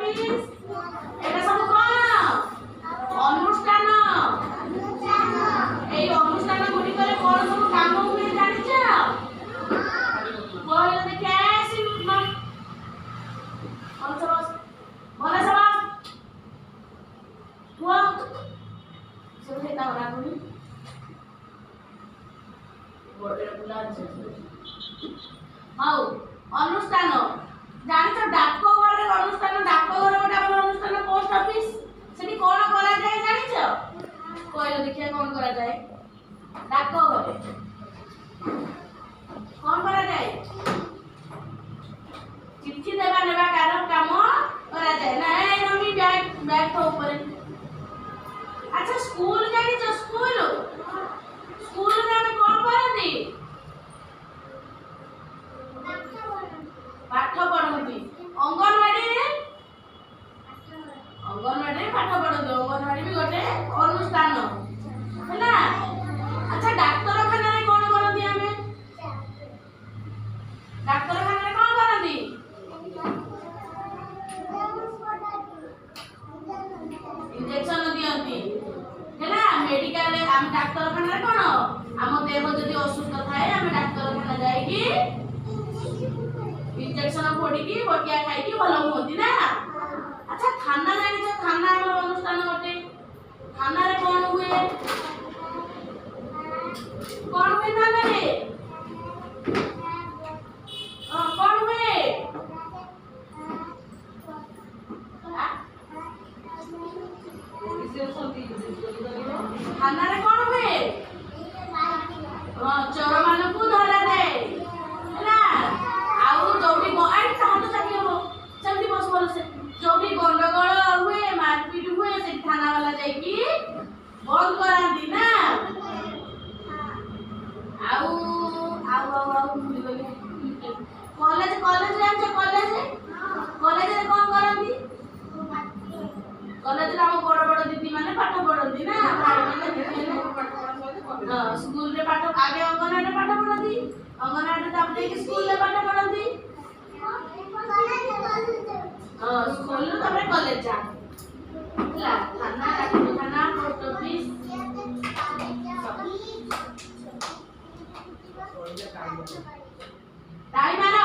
office এটা সব কোন অনুষ্ঠান এই অনুষ্ঠান গুড়িকরে কোন সব কাম হুଏ জানিছ বল দেখে আসি অনসবাস বলা সবাস তুয়া সব এটা রাখুনি বড় বুলা আছে হাউ অনুষ্ঠান জানিছ ডাকঘরে অনুষ্ঠান ডাকঘরে গোটে আমার অনুষ্ঠান পোস্ট অফিস সেটি কোন করা যায় জানিছ কইলো দেখিয়া কোন করা যায় ডাকঘরে কোন করা যায় চিঠি দেবা নেবা কার কাম করা যায় না এই নমি ব্যাগ ব্যাগ তো উপরে আচ্ছা স্কুল জানিছ স্কুল স্কুল রে আমি কোন করନ୍ତି পাঠ পঢ়ନ୍ତି অঙ্গনবাড়ি রে পাঠ পঢ়ନ୍ତି অঙ্গনবাড়ি ବି ଗୋଟେ ଅନୁଷ୍ଠାନ ହେଲା ଆଚ୍ଛା ଡାକ୍ତରଖାନାରେ କ'ଣ କରନ୍ତି ଆମେ ଡାକ୍ତରଖାନାରେ କ'ଣ କରନ୍ତି ଇଞ୍ଜେକ୍ସନ ଦିଅନ୍ତି ହେଲା ମେଡିକାଲରେ ଆମେ ଡାକ୍ତରଖାନାରେ କ'ଣ ଆମ ଦେହ ଯଦି ଅସୁସ୍ଥ ଥାଏ ଆମେ ଡାକ୍ତରଖାନା ଯାଇକି इंजेक्शन फोड़िकी बटिया खाइकी भल होती ना अच्छा थाना जानी छ थाना हमर अनुष्ठान गोटे थाना रे कोन हुए थाना रे कोन हुए थाना रे कोन हुए चोर मानकू धरा दे ହେଲା ଆଉ ଯୋଉଠି ଆଇ ତାହାତ ଚାକିରି ହବ ସେମିତି ବସ ଭଲ ସେ ଯୋଉଠି ଗଣ୍ଡଗୋଳ ହୁଏ ମାରପିଟ ହୁଏ ସେଠି ଥାନା ବାଲା ଯାଇକି ବନ୍ଦ କରାନ୍ତି ନା ଆଉ ଆଉ ଆଉ ଆଉ ଭୁଲି ଗଲି କଲେଜ କଲେଜ ଜାଣିଛ କଲେଜରେ କ'ଣ କରନ୍ତି କଲେଜରେ ଆମ ବଡ଼ ବଡ଼ ଦିଦି ମାନେ ପାଠ ପଢ଼ନ୍ତି ନା ଭାଇ ମାନେ ଦିଦି ମାନେ ସ୍କୁଲରେ ପାଠ ଆଗେ ଅଙ୍ଗନବାଡ଼ିରେ ପାଠ ପଢ଼ନ୍ତି ଅଙ୍ଗନବାଡ଼ିରେ ତାପରେ ଯାଇକି ସ୍କୁଲରେ ପାଠ ପଢ଼ନ୍ତି ସ୍କୁଲରୁ ତାପରେ କଲେଜ ଯା ହେଲା ଥାନା ଡାକ୍ତରଖାନା ପୋଷ୍ଟ ଅଫିସ ତାଳି ମାର